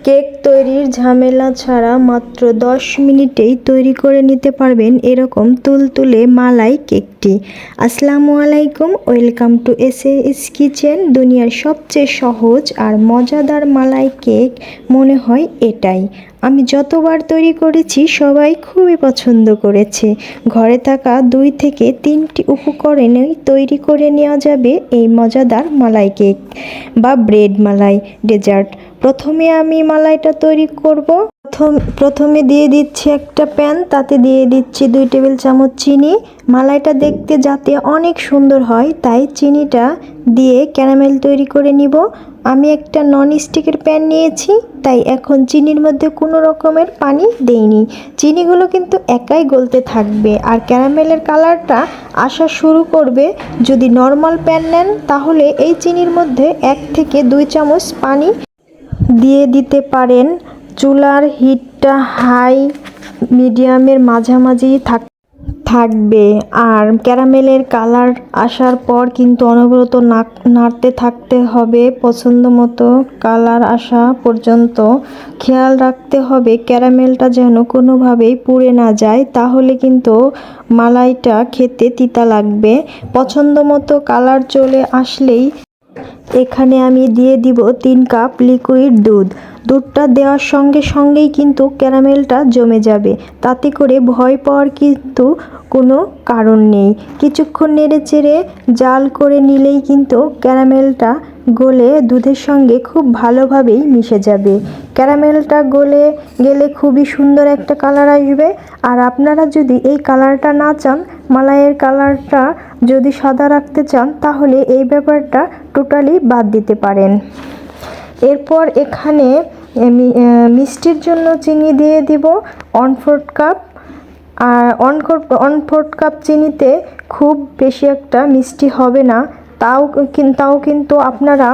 Cake তৈরির ঝামেলা ছাড়া মাত্র 10 মিনিটেই তৈরি করে নিতে পারবেন এরকম তুলতুলে মালাই কেকটি। আসসালামু আলাইকুম, ওয়েলকাম টু এস কিচেন। দুনিয়ার সবচেয়ে সহজ আর মজাদার মালাই কেক মনে হয় এটাই। আমি যতবার তৈরি করেছি সবাই খুবই পছন্দ করেছে। ঘরে থাকা 2 থেকে 3টি উপকরণেই তৈরি করে নেওয়া যাবে এই মজাদার মালাই কেক বা ব্রেড মালাই ডেজার্ট। প্রথমে আমি মালাইটা তৈরি করব। প্রথমে দিয়ে দিচ্ছি একটা প্যান, তাতে দিয়ে দিচ্ছি 2 টেবিল চামচ চিনি। মালাইটা দেখতে যাতে অনেক সুন্দর হয় তাই চিনিটা দিয়ে ক্যারামেল তৈরি করে নিব। আমি একটা নন স্টিকের প্যান নিয়েছি, তাই এখন চিনির মধ্যে কোনো রকমের পানি দেইনি। চিনিগুলো কিন্তু একাই গলতে থাকবে আর ক্যারামেলের কালারটা আসা শুরু করবে। যদি নর্মাল প্যান নেন তাহলে এই চিনির মধ্যে 1 থেকে 2 চামচ পানি দিয়ে দিতে পারেন। চুলার হিটটা হাই মিডিয়ামের মাঝামাঝি থাকবে আর ক্যারামেলের কালার আসার পর কিন্তু অনবরত নাড়তে থাকতে হবে। পছন্দ মতো কালার আসা পর্যন্ত খেয়াল রাখতে হবে ক্যারামেলটা যেন কোনোভাবেই পুড়ে না যায়, তাহলে কিন্তু মালাইটা খেতে তিতা লাগবে। পছন্দ মতো কালার চলে আসলেই এখানে আমি দিয়ে দিব 3 কাপ লিকুইড দুধ। দুধটা দেওয়ার সঙ্গে সঙ্গেই কিন্তু ক্যারামেলটা জমে যাবে, তাতে করে ভয় পাওয়ার কিন্তু কোনো কারণ নেই। কিছুক্ষণ নেড়েচেড়ে জাল করে নিলেই কিন্তু ক্যারামেলটা গলে দুধের সঙ্গে খুব ভালোভাবেই মিশে যাবে। ক্যারামেলটা গলে গেলে খুবই সুন্দর একটা কালার আসবে। আর আপনারা যদি এই কালারটা না চান, মালাইয়ের কালারটা যদি সাদা রাখতে চান, তাহলে এই ব্যাপারটা টোটালি বাদ দিতে পারেন। এরপর এখানে মিষ্টির জন্য চিনি দিয়ে দিব 1/4 কাপ। আর 1/4 কাপ চিনিতে খুব বেশি একটা মিষ্টি হবে না, তাও কিন্তু আপনারা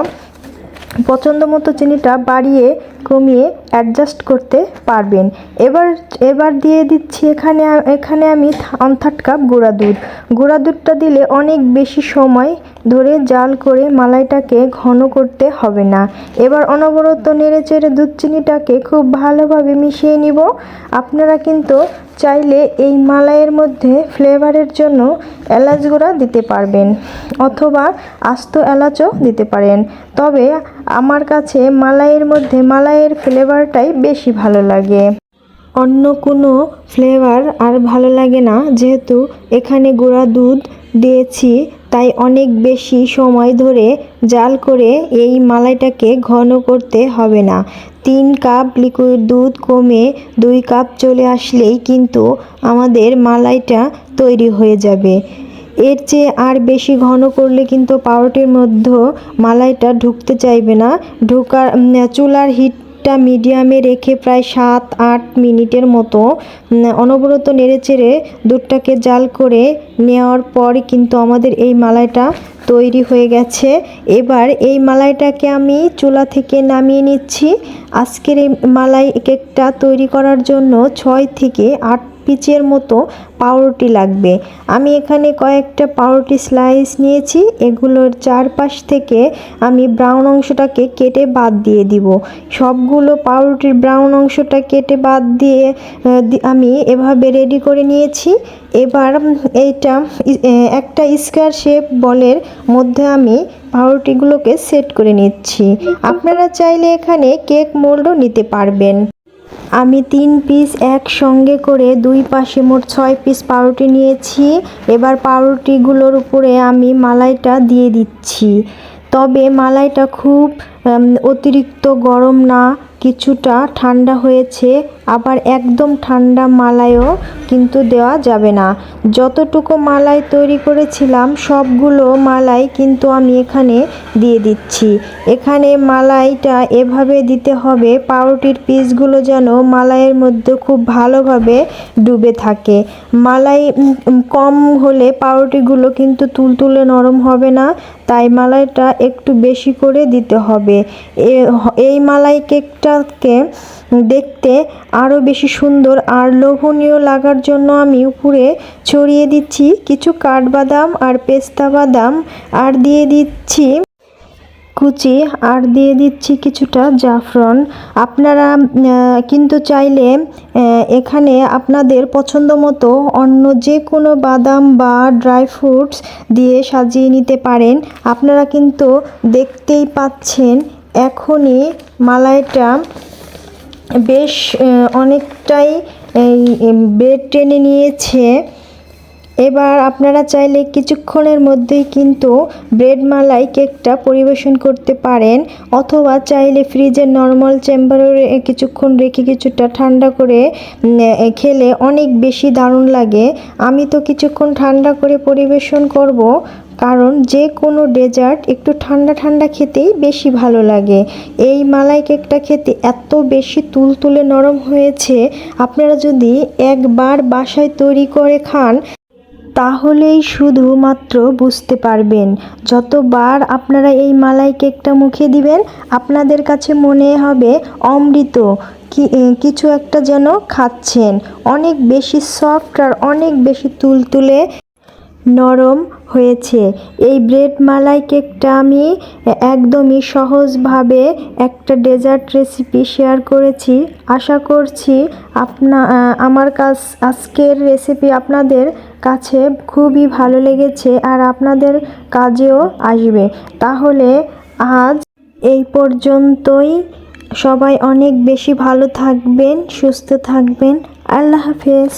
পছন্দ মতো চিনিটা বাড়িয়ে কমিয়ে অ্যাডজাস্ট করতে পারবেন। এবার দিয়ে দিচ্ছি এখানে আমি 1/3 কাপ গুঁড়া দুধটা দিলে অনেক বেশি সময় ধরে জাল করে মালাইটাকে ঘন করতে হবে না। এবার অনবরত নেড়েচেড়ে দুধ চিনিটাকে খুব ভালোভাবে মিশিয়ে নিব। আপনারা কিন্তু চাইলে এই মালাইয়ের মধ্যে ফ্লেভারের জন্য এলাচ গুঁড়া দিতে পারবেন অথবা আস্ত এলাচও দিতে পারেন, তবে আমার কাছে মালাইয়ের মধ্যে মালাইয়ের ফ্লেভারটাই বেশি ভালো লাগে। অন্য কোনো ফ্লেভার আর ভালো লাগে না। যেহেতু এখানে গুঁড়া দুধ দিয়েছি তাই অনেক বেশি সময় ধরে জাল করে এই মালাইটাকে ঘন করতে হবে না। 3 কাপ লিকুইড দুধ কমে 2 কাপ চলে আসলেই কিন্তু আমাদের মালাইটা তৈরি হয়ে যাবে। এর চেয়ে আর বেশি ঘন করলে কিন্তু পাউরুটির মধ্যে মালাইটা ঢুকতে চাইবে না। চুলার হিটটা মিডিয়ামে রেখে প্রায় 7-8 মিনিটের মতো অনবরত নেড়েচেড়ে দুধটাকে জাল করে নেওয়ার পর কিন্তু আমাদের এই মালাইটা তৈরি হয়ে গেছে। এবার এই মালাইটাকে আমি চুলা থেকে নামিয়ে নিচ্ছি। আজকের এই মালাই কেকটা তৈরি করার জন্য 6 থেকে 8 পিচের মতো পাউরুটি লাগবে। আমি এখানে কয়েকটা পাউরুটি স্লাইস নিয়েছি। এগুলোর চারপাশ থেকে আমি ব্রাউন অংশটাকে কেটে বাদ দিয়ে দিব। সবগুলো পাউরুটির ব্রাউন অংশটা কেটে বাদ দিয়ে আমি এভাবে রেডি করে নিয়েছি। এবার এইটা একটা স্কোয়ার শেপ বলের মধ্যে আমি পাউরুটিগুলোকে সেট করে নিচ্ছি। আপনারা চাইলে এখানে কেক মোল্ডও নিতে পারবেন। আমি 3 পিস একসঙ্গে করে 2 পাশে মোট 6 পিস পাউরুটি নিয়েছি। এবার পাউরুটিগুলোর উপরে আমি মালাইটা দিয়ে দিচ্ছি। তবে মালাইটা খুব অতিরিক্ত গরম না, কিছুটা ঠান্ডা হয়েছে। আবার একদম ঠান্ডা মালাইও কিন্তু দেওয়া যাবে না। যতটুকু মালাই তৈরি করেছিলাম সবগুলো মালাই কিন্তু আমি এখানে দিয়ে দিচ্ছি। এখানে মালাইটা এভাবে দিতে হবে পাউরুটির পিসগুলো যেন মালাইয়ের মধ্যে খুব ভালোভাবে ডুবে থাকে। মালাই কম হলে পাউরুটিগুলো কিন্তু তুলতুলে নরম হবে না, তাই মালাইটা একটু বেশি করে দিতে হবে। এই মালাই কেকটাকে দেখতে আরও বেশি সুন্দর আর লোভনীয় লাগার জন্য আমি উপরে ছড়িয়ে দিচ্ছি কিছু কাঠবাদাম আর পেস্তা বাদাম, আর দিয়ে দিচ্ছি কুচি আর দিয়ে দিচ্ছি কিছুটা জাফরান। আপনারা কিন্তু চাইলে এখানে আপনাদের পছন্দ মতো অন্য যে কোনো বাদাম বা ড্রাই ফ্রুটস দিয়ে সাজিয়ে নিতে পারেন। আপনারা কিন্তু দেখতেই পাচ্ছেন এখনই মালাইটা বেশ অনেকটাই ব্রেড টেনে নিয়েছে। এবার আপনারা চাইলে কিছুক্ষণের মধ্যেই কিন্তু ব্রেড মালাই কেকটা পরিবেশন করতে পারেন, অথবা চাইলে ফ্রিজের নর্মাল চেম্বারে কিছুক্ষণ রেখে কিছুটা ঠান্ডা করে খেলে অনেক বেশি দারুণ লাগে। আমি তো কিছুক্ষণ ঠান্ডা করে পরিবেশন করব, কারণ যে কোনো ডেজার্ট একটু ঠান্ডা ঠান্ডা খেতেই বেশি ভালো লাগে। এই মালাই কেকটা খেতে এত বেশি তুলতুলে নরম হয়েছে, আপনারা যদি একবার বাসায় তৈরি করে খান তাহলেই শুধুমাত্র বুঝতে পারবেন। যতবার আপনারা এই মালাই কেকটা মুখে দিবেন আপনাদের কাছে মনে হবে অমৃত কিছু একটা যেন খাচ্ছেন। অনেক বেশি সফট আর অনেক বেশি তুলতুলে নরম হয়েছে। এই ব্রেড মালাই কেকটা আমি একদমই সহজভাবে একটা ডেজার্ট রেসিপি শেয়ার করেছি। আশা করছি আমার আজকের রেসিপি আপনাদের কাছে খুবই ভালো লেগেছে আর আপনাদের কাজেও আসবে। তাহলে আজ এই পর্যন্তই। সবাই অনেক বেশি ভালো থাকবেন, সুস্থ থাকবেন। আল্লাহ হাফেজ।